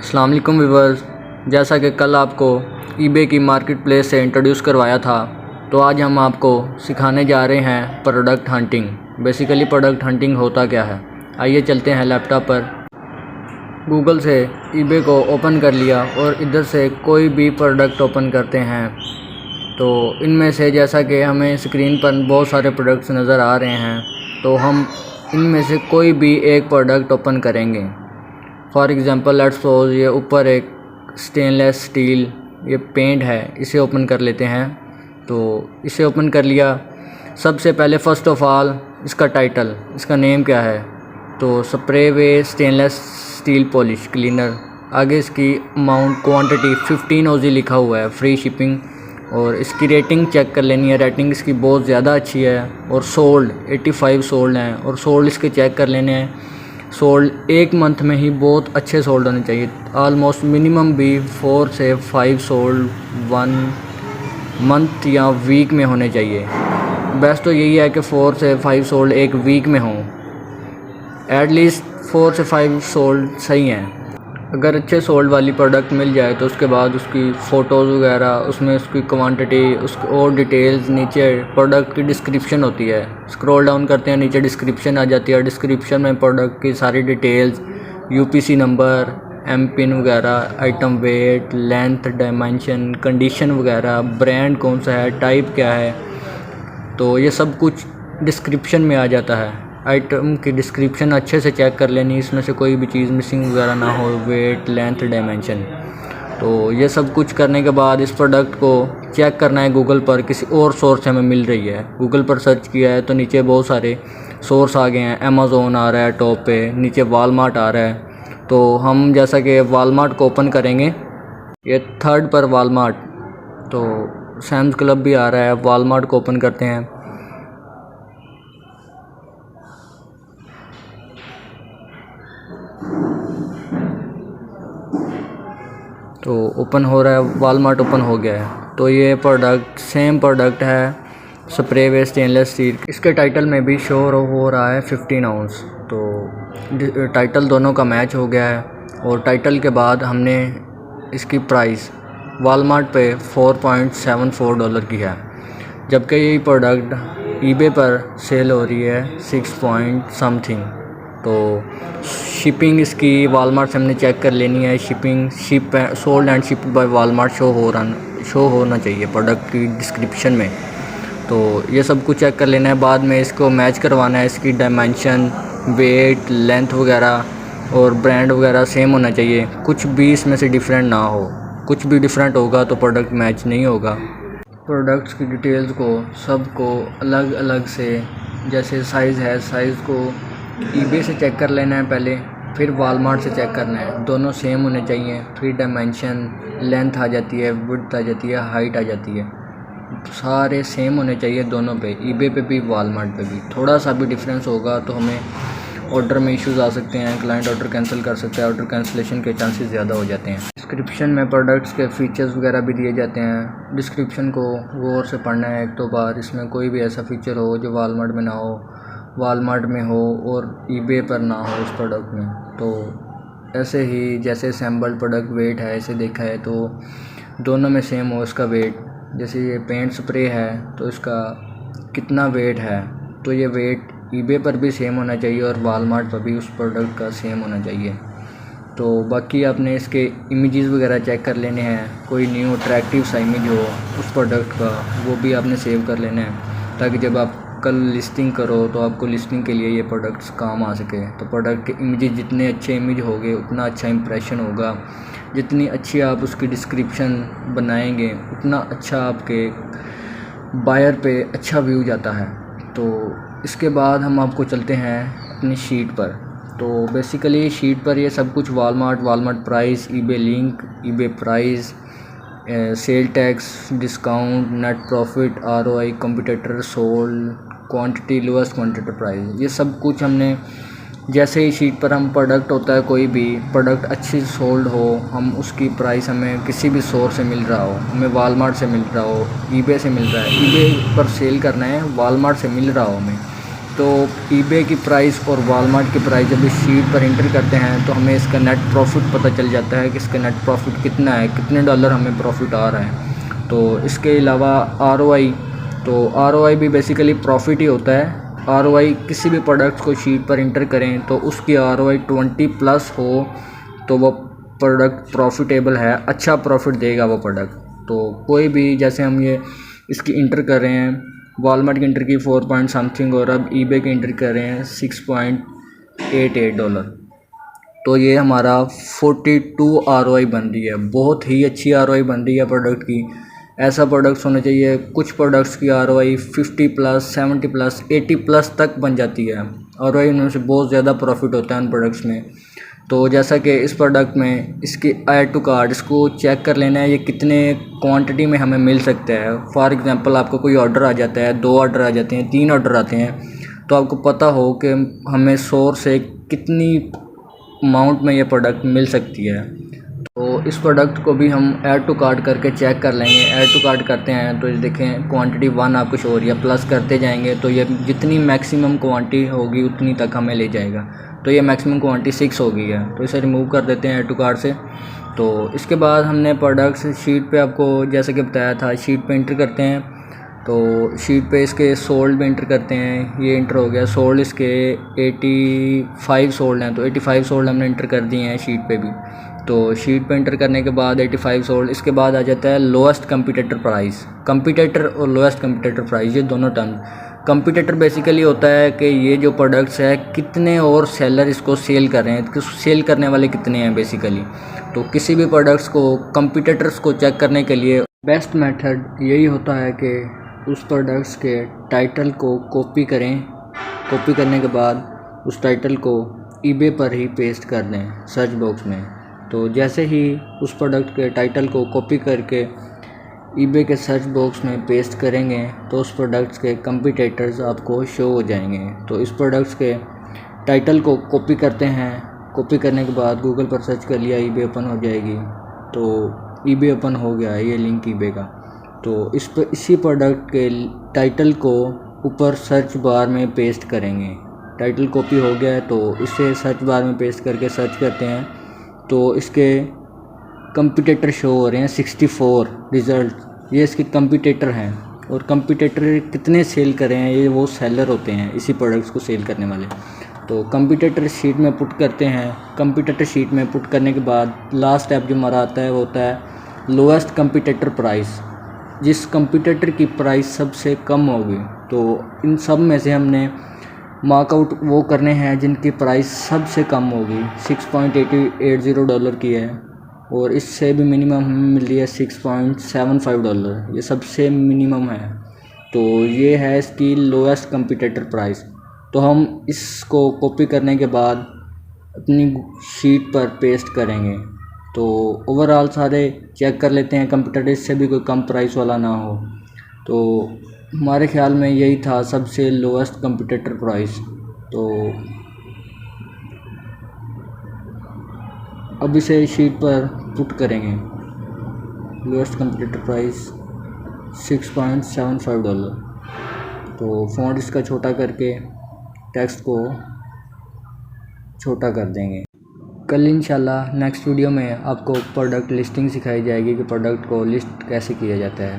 अस्सलाम वालेकुम व्यूअर्स। जैसा कि कल आपको ईबे की मार्केट प्लेस से इंट्रोड्यूस करवाया था, तो आज हम आपको सिखाने जा रहे हैं product hunting. Basically product hunting होता क्या है, आइए चलते हैं लैपटॉप पर। गूगल से ईबे को ओपन कर लिया और इधर से कोई भी प्रोडक्ट ओपन करते हैं तो इनमें से जैसा कि हमें स्क्रीन पर बहुत सारे प्रोडक्ट्स नज़र आ रहे हैं, तो हम इनमें से कोई भी एक प्रोडक्ट ओपन करेंगे। फॉर एग्ज़ाम्पल लेट्स सपोज ये ऊपर एक स्टेनलेस स्टील ये पेंट है, इसे ओपन कर लेते हैं। तो इसे ओपन कर लिया। सबसे पहले फ़र्स्ट ऑफ़ ऑल इसका टाइटल, इसका नेम क्या है, तो स्प्रे वे स्टेनलेस स्टील पॉलिश क्लीनर। आगे इसकी अमाउंट क्वांटिटी 15 OZ लिखा हुआ है, फ्री शिपिंग। और इसकी रेटिंग चेक कर लेनी है, रेटिंग इसकी बहुत ज़्यादा अच्छी है। और सोल्ड 85 सोल्ड हैं, और सोल्ड इसके चेक कर लेने हैं। सोल्ड एक मंथ में ही बहुत अच्छे सोल्ड होने चाहिए, आलमोस्ट मिनिमम भी 4 से 5 सोल्ड 1 मंथ या वीक में होने चाहिए। बेस्ट तो यही है कि 4 से 5 सोल्ड एक वीक में हों, एटलीस्ट 4 से 5 सोल्ड सही हैं। अगर अच्छे सोल्ड वाली प्रोडक्ट मिल जाए तो उसके बाद उसकी फ़ोटोज़ वगैरह, उसमें उसकी क्वांटिटी, उसकी और डिटेल्स, नीचे प्रोडक्ट की डिस्क्रिप्शन होती है। स्क्रॉल डाउन करते हैं, नीचे डिस्क्रिप्शन आ जाती है। डिस्क्रिप्शन में प्रोडक्ट की सारी डिटेल्स, UPC नंबर, MPIN वगैरह, item weight, length, dimension, condition वगैरह, ब्रांड कौन सा है, टाइप क्या है, तो ये सब कुछ डिस्क्रिप्शन में आ जाता है। आइटम की डिस्क्रिप्शन अच्छे से चेक कर लेनी, इसमें से कोई भी चीज़ मिसिंग वगैरह ना हो, वेट, लेंथ, डायमेंशन। तो ये सब कुछ करने के बाद इस प्रोडक्ट को चेक करना है गूगल पर, किसी और सोर्स से हमें मिल रही है। गूगल पर सर्च किया है तो नीचे बहुत सारे सोर्स आ गए हैं। अमेज़ोन आ रहा है टॉप पे, नीचे वालमार्ट आ रहा है। तो हम जैसा कि वालमार्ट को ओपन करेंगे, ये थर्ड पर वालमार्ट, तो सैम्स क्लब भी आ रहा है। वालमार्ट को ओपन करते हैं। तो ओपन हो रहा है, वालमार्ट ओपन हो गया है। तो ये प्रोडक्ट सेम प्रोडक्ट है, स्प्रे वे स्टेनलेस स्टील। इसके टाइटल में भी शो हो रहा है 15 आउंस। तो टाइटल दोनों का मैच हो गया है। और टाइटल के बाद हमने इसकी प्राइस वालमार्ट पे $4.74 की है, जबकि ये प्रोडक्ट ईबे पर सेल हो रही है 6 पॉइंट समथिंग। तो शिपिंग इसकी वालमार्ट से हमने चेक कर लेनी है। Shipping sold and shipped by Walmart show होना चाहिए प्रोडक्ट की डिस्क्रिप्शन में। तो ये सब कुछ चेक कर लेना है। बाद में इसको मैच करवाना है, इसकी डायमेंशन, वेट, लेंथ वगैरह और ब्रांड वगैरह सेम होना चाहिए। कुछ भी इसमें से डिफरेंट ना हो, कुछ भी डिफरेंट होगा तो प्रोडक्ट मैच नहीं होगा। प्रोडक्ट्स की डिटेल्स को सबको अलग अलग से, जैसे साइज़ है, साइज़ को ईबे से चेक कर लेना है पहले, फिर वालमार्ट से चेक करना है। दोनों सेम होने चाहिए। फिर डायमेंशन, लेंथ आ जाती है, विड्थ आ जाती है, हाइट आ जाती है, सारे सेम होने चाहिए दोनों पे, ईबे पे भी वालमार्ट पे भी। थोड़ा सा भी डिफरेंस होगा तो हमें ऑर्डर में इश्यूज़ आ सकते हैं, क्लाइंट ऑर्डर कैंसिल कर सकता है, ऑर्डर कैंसिलेशन के चांसेस ज़्यादा हो जाते हैं। डिस्क्रिप्शन में प्रोडक्ट्स के फ़ीचर्स वगैरह भी दिए जाते हैं। डिस्क्रिप्शन को गौर से पढ़ना है एक दो बार। इसमें कोई भी ऐसा फ़ीचर हो जो वालमार्ट में ना हो, वालमार्ट में हो और ईबे पर ना हो उस प्रोडक्ट में। तो ऐसे ही जैसे सैम्बल प्रोडक्ट वेट है, इसे देखा है तो दोनों में सेम हो इसका वेट। जैसे ये पेंट स्प्रे है तो इसका कितना वेट है, तो ये वेट ईबे पर भी सेम होना चाहिए और वालमार्ट पर भी उस प्रोडक्ट का सेम होना चाहिए। तो बाकी आपने इसके इमेजेस वगैरह चेक कर लेने हैं। कोई न्यू अट्रैक्टिव सा इमेज हो उस प्रोडक्ट का, वो भी आपने सेव कर लेना है, ताकि जब आप कल लिस्टिंग करो तो आपको लिस्टिंग के लिए ये प्रोडक्ट्स काम आ सके। तो प्रोडक्ट के इमेजेस जितने अच्छे इमेज होंगे उतना अच्छा इंप्रेशन होगा। जितनी अच्छी आप उसकी डिस्क्रिप्शन बनाएंगे उतना अच्छा आपके बायर पे अच्छा व्यू जाता है। तो इसके बाद हम आपको चलते हैं अपनी शीट पर। तो बेसिकली शीट पर ये सब कुछ Walmart price, eBay link, eBay price, sale tax, discount, net profit, ROI, competitor sold, quantity, lowest quantity price, ये सब कुछ हमने जैसे ही शीट पर हम प्रोडक्ट होता है, कोई भी प्रोडक्ट अच्छी सोल्ड हो, हम उसकी प्राइस हमें किसी भी सोर्स से मिल रहा हो, हमें वालमार्ट से मिल रहा हो, ईबे से मिल रहा है, ईबे पर सेल करना है, वालमार्ट से मिल रहा हो हमें, तो ईबे की प्राइस और वॉलमार्ट की प्राइस जब इस शीट पर इंटर करते हैं तो हमें इसका नेट प्रॉफिट पता चल जाता है कि इसका नेट प्रॉफिट कितना है, कितने डॉलर हमें प्रॉफिट आ रहा है। तो इसके अलावा ROI, तो ROI भी बेसिकली प्रॉफिट ही होता है। ROI किसी भी प्रोडक्ट को शीट पर इंटर करें तो उसकी ROI 20+ हो तो वो प्रोडक्ट प्रॉफिटेबल है, अच्छा प्रॉफिट देगा वो प्रोडक्ट। तो कोई भी, जैसे हम ये इसकी इंटर कर रहे हैं, वॉलमार्ट की इंटर की 4 पॉइंट समथिंग और अब ईबे की इंटर कर रहे हैं $6.88। तो ये हमारा 42 ROI बन रही है। बहुत ही अच्छी ROI बन रही है प्रोडक्ट की। ऐसा प्रोडक्ट्स होना चाहिए। कुछ प्रोडक्ट्स की ROI 50+, 70+, 80+ तक बन जाती है। ROI उनमें से बहुत ज़्यादा प्रॉफिट होता है उन प्रोडक्ट्स में। तो जैसा कि इस प्रोडक्ट में इसकी ऐड टू कार्ट, इसको चेक कर लेना है ये कितने क्वांटिटी में हमें मिल सकता है। फॉर एग्जांपल आपको कोई ऑर्डर आ जाता है, 2 ऑर्डर आ जाते हैं, 3 ऑर्डर आते हैं, तो आपको पता हो कि हमें सोर्स से कितनी अमाउंट में ये प्रोडक्ट मिल सकती है। तो इस प्रोडक्ट को भी हम ऐड टू कार्ट करके चेक कर लेंगे। ऐड टू कार्ट करते हैं तो ये देखें क्वांटिटी 1 आपको शो हो रही है, प्लस करते जाएंगे तो ये जितनी मैक्सिमम क्वांटिटी होगी उतनी तक हमें ले जाएगा। तो ये मैक्सिमम क्वांटिटी 6 हो गई है, तो इसे रिमूव कर देते हैं ऐड टू कार्ट से। तो इसके बाद हमने प्रोडक्ट्स शीट पे, आपको जैसे कि बताया था, शीट पे इंटर करते हैं। तो शीट पे इसके सोल्ड भी इंटर करते हैं। ये इंटर हो गया, सोल्ड इसके 85 सोल्ड हैं, तो 85 सोल्ड हमने इंटर कर दिए हैं शीट पे भी। तो शीट पे इंटर करने के बाद 85 सोल्ड, इसके बाद आ जाता है लोएस्ट कंपटीटर प्राइस। कंपटीटर और लोएस्ट कंपटीटर प्राइस, ये दोनों टर्म। कंपटीटर बेसिकली होता है कि ये जो प्रोडक्ट्स है कितने और सेलर इसको सेल कर रहे हैं, सेल करने वाले कितने हैं बेसिकली। तो किसी भी प्रोडक्ट्स को, कंपटीटर्स को चेक करने के लिए बेस्ट मेथड यही होता है कि उस प्रोडक्ट्स के टाइटल को कॉपी करें। कॉपी करने के बाद उस टाइटल को ईबे पर ही पेस्ट कर दें सर्च बॉक्स में। तो जैसे ही उस प्रोडक्ट के टाइटल को कॉपी करके ईबे के सर्च बॉक्स में पेस्ट करेंगे तो उस प्रोडक्ट्स के कंपटीटर्स आपको शो हो जाएंगे। तो इस प्रोडक्ट्स के टाइटल को कॉपी करते हैं। कॉपी करने के बाद गूगल पर सर्च कर लिया, ईबे ओपन हो जाएगी। तो ईबे ओपन हो गया है, ये लिंक ईबे का। तो इसी प्रोडक्ट के टाइटल को ऊपर सर्च बार में पेस्ट करेंगे। टाइटल कॉपी हो गया है तो इसे सर्च बार में पेस्ट करके सर्च करते हैं तो इसके कंपटीटर शो हो रहे हैं 64 रिज़ल्ट। ये इसके कंपटीटर हैं और कंपटीटर कितने सेल कर रहे हैं, ये वो सेलर होते हैं इसी प्रोडक्ट्स को सेल करने वाले। तो कंपटीटर शीट में पुट करते हैं। कंपटीटर शीट में पुट करने के बाद लास्ट स्टेप जो हमारा आता है वो होता है लोएस्ट कंपटीटर प्राइस। जिस कंपटीटर की प्राइस सबसे कम होगी, तो इन सब में से हमने मार्कआउट वो करने हैं जिनकी प्राइस सबसे कम होगी। $6.80 की है और इससे भी मिनिमम हमें मिल रही है $6.75, ये सबसे मिनिमम है। तो ये है इसकी लोएस्ट कंपटीटर प्राइस। तो हम इसको कॉपी करने के बाद अपनी शीट पर पेस्ट करेंगे। तो ओवरऑल सारे चेक कर लेते हैं कंपटीटर, इससे भी कोई कम प्राइस वाला ना हो। तो हमारे ख्याल में यही था सबसे लोएस्ट कंपटीटर प्राइस। तो अब इसे शीट पर पुट करेंगे। Lowest competitor price $6.75। तो फ़ॉन्ट इसका छोटा करके टेक्स्ट को छोटा कर देंगे। कल इंशाल्लाह नेक्स्ट वीडियो में आपको प्रोडक्ट लिस्टिंग सिखाई जाएगी कि प्रोडक्ट को लिस्ट कैसे किया जाता है।